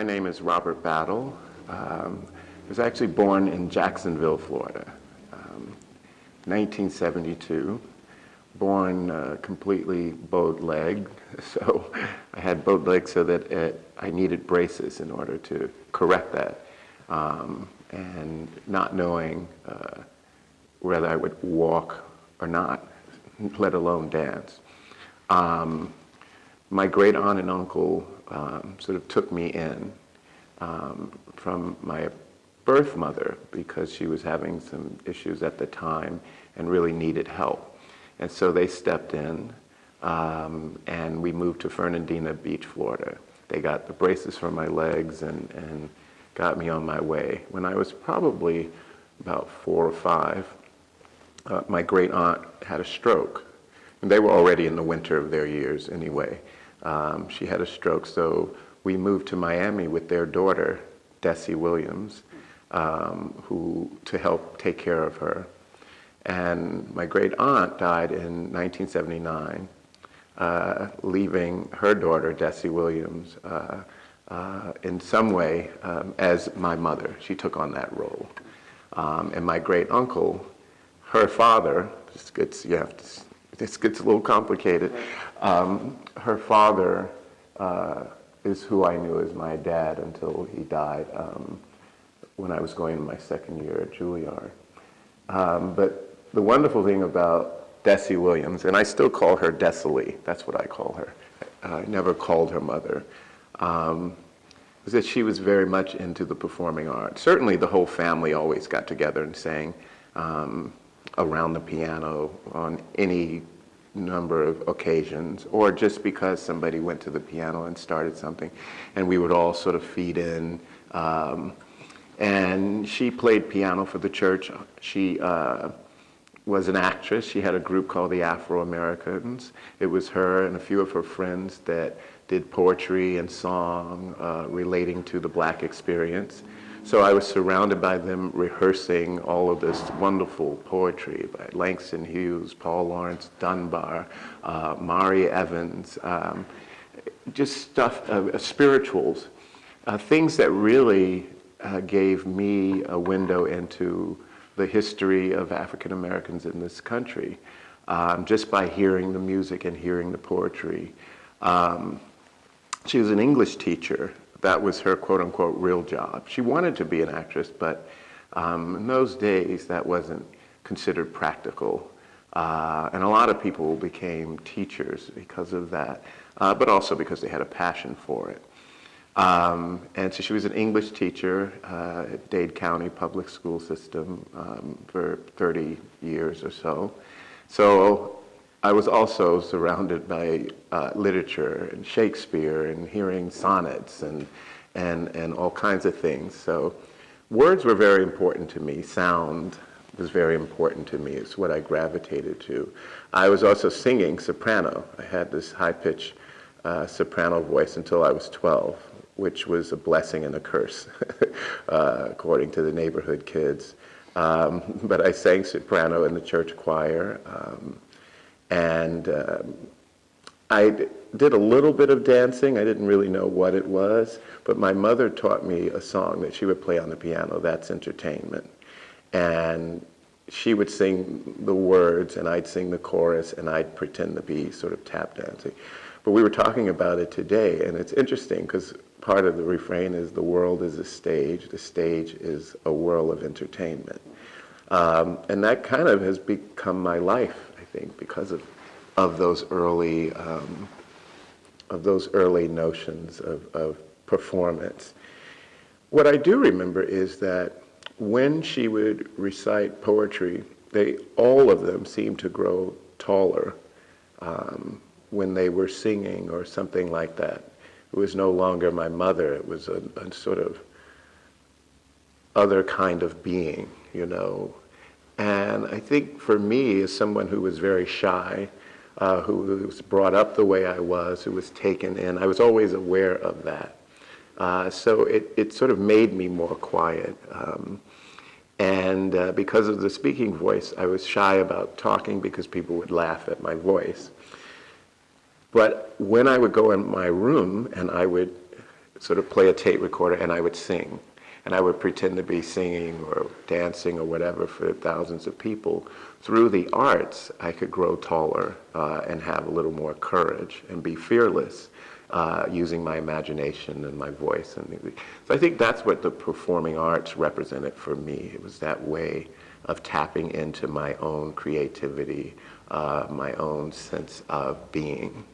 My name is Robert Battle. I was actually born in Jacksonville, Florida, 1972. Born completely bowed leg, so I had bowed legs so that I needed braces in order to correct that, and not knowing whether I would walk or not, let alone dance. My great aunt and uncle sort of took me in from my birth mother because she was having some issues at the time and really needed help. And so they stepped in and we moved to Fernandina Beach, Florida. They got the braces for my legs and got me on my way. When I was probably about 4 or 5, my great aunt had a stroke. And they were already in the winter of their years anyway. She had a stroke, so we moved to Miami with their daughter, Desi Williams, to help take care of her. And my great aunt died in 1979, leaving her daughter, Desi Williams, in some way as my mother. She took on that role. And my great uncle, her father, this gets a little complicated. Her father is who I knew as my dad until he died when I was going in my second year at Juilliard. But the wonderful thing about Desi Williams, and I still call her Desi, that's what I call her. I never called her mother, was that she was very much into the performing arts. Certainly the whole family always got together and sang around the piano on any number of occasions, or just because somebody went to the piano and started something, and we would all sort of feed in. And she played piano for the church. She was an actress. She had a group called the Afro-Americans. It was her and a few of her friends that did poetry and song relating to the Black experience. So I was surrounded by them rehearsing all of this wonderful poetry by Langston Hughes, Paul Laurence Dunbar, Mari Evans, just stuff, spirituals, things that really gave me a window into the history of African Americans in this country, just by hearing the music and hearing the poetry. She was an English teacher. That was her quote-unquote real job. She wanted to be an actress, but in those days that wasn't considered practical. And a lot of people became teachers because of that, but also because they had a passion for it. And so she was an English teacher at Dade County Public School System for 30 years or so. So I was also surrounded by literature and Shakespeare and hearing sonnets and all kinds of things. So words were very important to me. Sound was very important to me. It's what I gravitated to. I was also singing soprano. I had this high-pitched soprano voice until I was 12, which was a blessing and a curse, according to the neighborhood kids. But I sang soprano in the church choir. And I did a little bit of dancing. I didn't really know what it was, but my mother taught me a song that she would play on the piano, That's Entertainment. And she would sing the words, and I'd sing the chorus, and I'd pretend to be sort of tap dancing. But we were talking about it today, and it's interesting because part of the refrain is the world is a stage is a world of entertainment. And that kind of has become my life, I think, because of those early notions of performance. What I do remember is that when she would recite poetry, all of them seemed to grow taller when they were singing or something like that. It was no longer my mother. It was a sort of other kind of being, you know. And I think for me, as someone who was very shy, who was brought up the way I was, who was taken in, I was always aware of that. So it sort of made me more quiet. And because of the speaking voice, I was shy about talking because people would laugh at my voice. But when I would go in my room and I would sort of play a tape recorder and I would sing. And I would pretend to be singing or dancing or whatever for thousands of people. Through the arts, I could grow taller and have a little more courage and be fearless using my imagination and my voice. And so I think that's what the performing arts represented for me. It was that way of tapping into my own creativity, my own sense of being.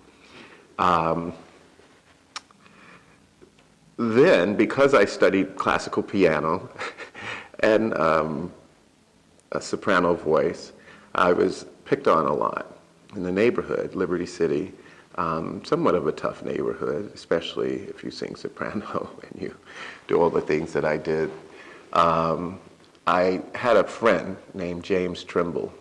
Then, because I studied classical piano and a soprano voice, I was picked on a lot in the neighborhood, Liberty City, somewhat of a tough neighborhood, especially if you sing soprano and you do all the things that I did. I had a friend named James Trimble.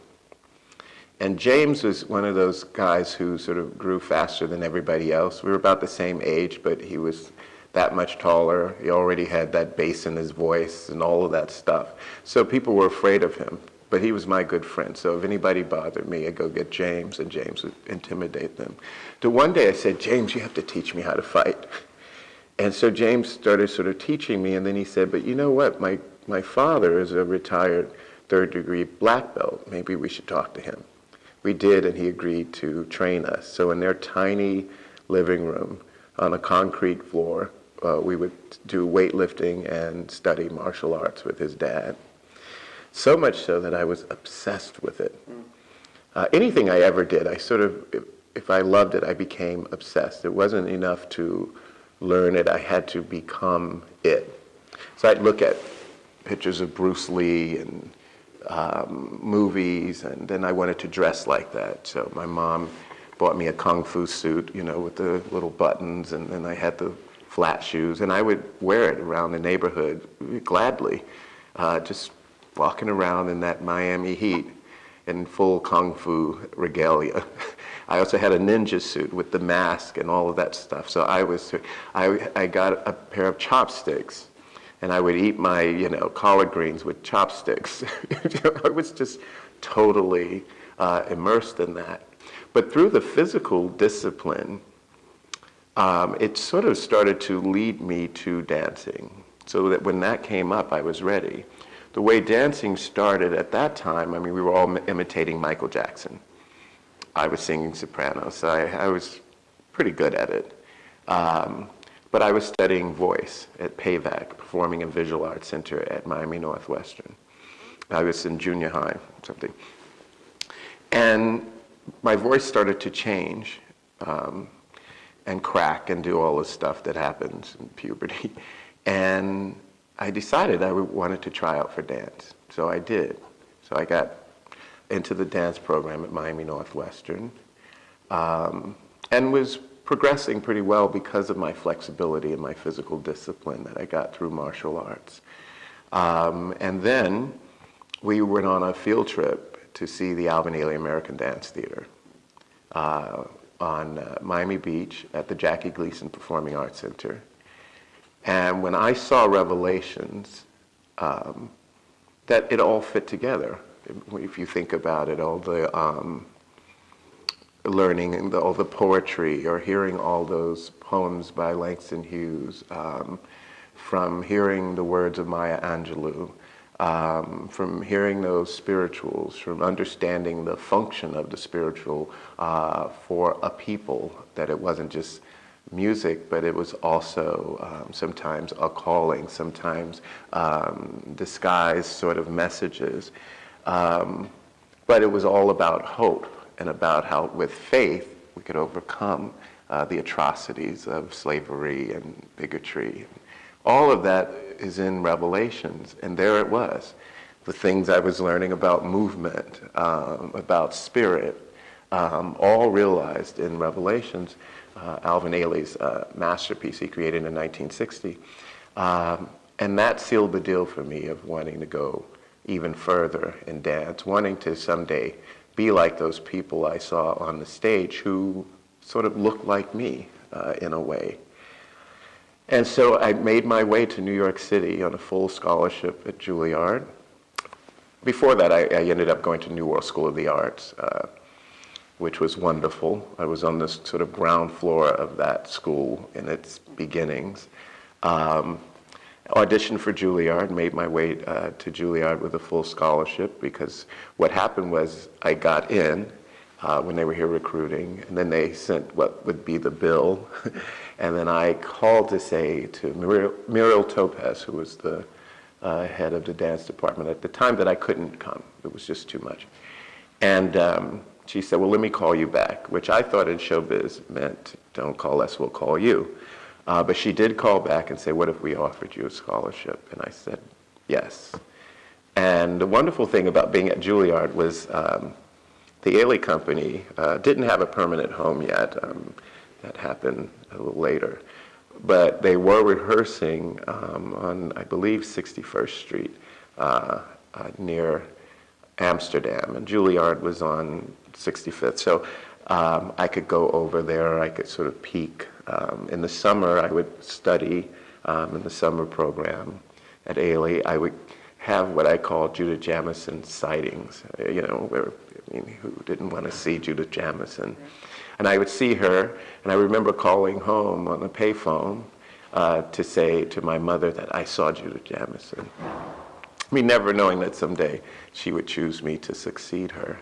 And James was one of those guys who sort of grew faster than everybody else. We were about the same age, but he was that much taller. He already had that bass in his voice and all of that stuff. So people were afraid of him, but he was my good friend. So if anybody bothered me, I'd go get James, and James would intimidate them. So one day I said, James, you have to teach me how to fight. And so James started sort of teaching me, and then he said, but you know what, my father is a retired third-degree black belt. Maybe we should talk to him. We did, and he agreed to train us. So in their tiny living room on a concrete floor, we would do weightlifting and study martial arts with his dad. So much so that I was obsessed with it. Anything I ever did, I sort of, if I loved it, I became obsessed. It wasn't enough to learn it, I had to become it. So I'd look at pictures of Bruce Lee and movies, and then I wanted to dress like that. So my mom bought me a kung fu suit, you know, with the little buttons, and then I had the flat shoes, and I would wear it around the neighborhood gladly, just walking around in that Miami heat in full kung fu regalia. I also had a ninja suit with the mask and all of that stuff. So I got a pair of chopsticks, and I would eat my, you know, collard greens with chopsticks. I was just totally immersed in that. But through the physical discipline, it sort of started to lead me to dancing, so that when that came up, I was ready. The way dancing started at that time, I mean, we were all imitating Michael Jackson. I was singing soprano, so I was pretty good at it. But I was studying voice at PAVAC, Performing and Visual Arts Center at Miami Northwestern. I was in junior high, something. And my voice started to change and crack and do all the stuff that happens in puberty. And I decided I wanted to try out for dance. So I did. So I got into the dance program at Miami Northwestern and was progressing pretty well because of my flexibility and my physical discipline that I got through martial arts. And then we went on a field trip to see the Alvin Ailey American Dance Theater on Miami Beach at the Jackie Gleason Performing Arts Center. And when I saw Revelations, that it all fit together. If you think about it, all the learning and all the poetry, or hearing all those poems by Langston Hughes, from hearing the words of Maya Angelou, from hearing those spirituals, from understanding the function of the spiritual for a people, that it wasn't just music, but it was also sometimes a calling, sometimes disguised sort of messages. But it was all about hope, and about how with faith we could overcome the atrocities of slavery and bigotry. All of that is in Revelations, and there it was. The things I was learning about movement, about spirit, all realized in Revelations. Alvin Ailey's masterpiece he created in 1960. And that sealed the deal for me of wanting to go even further in dance, wanting to someday be like those people I saw on the stage who sort of looked like me in a way. And so I made my way to New York City on a full scholarship at Juilliard. Before that, I ended up going to New World School of the Arts, which was wonderful. I was on this sort of ground floor of that school in its beginnings. Auditioned for Juilliard, made my way to Juilliard with a full scholarship, because what happened was I got in when they were here recruiting, and then they sent what would be the bill. And then I called to say to Muriel Topaz, who was the head of the dance department at the time, that I couldn't come. It was just too much. And she said, well, let me call you back, which I thought in showbiz meant, don't call us, we'll call you. But she did call back and say, what if we offered you a scholarship? And I said, yes. And the wonderful thing about being at Juilliard was the Ailey Company didn't have a permanent home yet. That happened a little later. But they were rehearsing on, I believe, 61st Street near Amsterdam. And Juilliard was on 65th. So I could go over there. I could sort of peek. In the summer, I would study in the summer program at Ailey. I would have what I call Judith Jamison sightings, where, who didn't want to see Judith Jamison? And I would see her, and I remember calling home on the payphone to say to my mother that I saw Judith Jamison. I mean, never knowing that someday she would choose me to succeed her.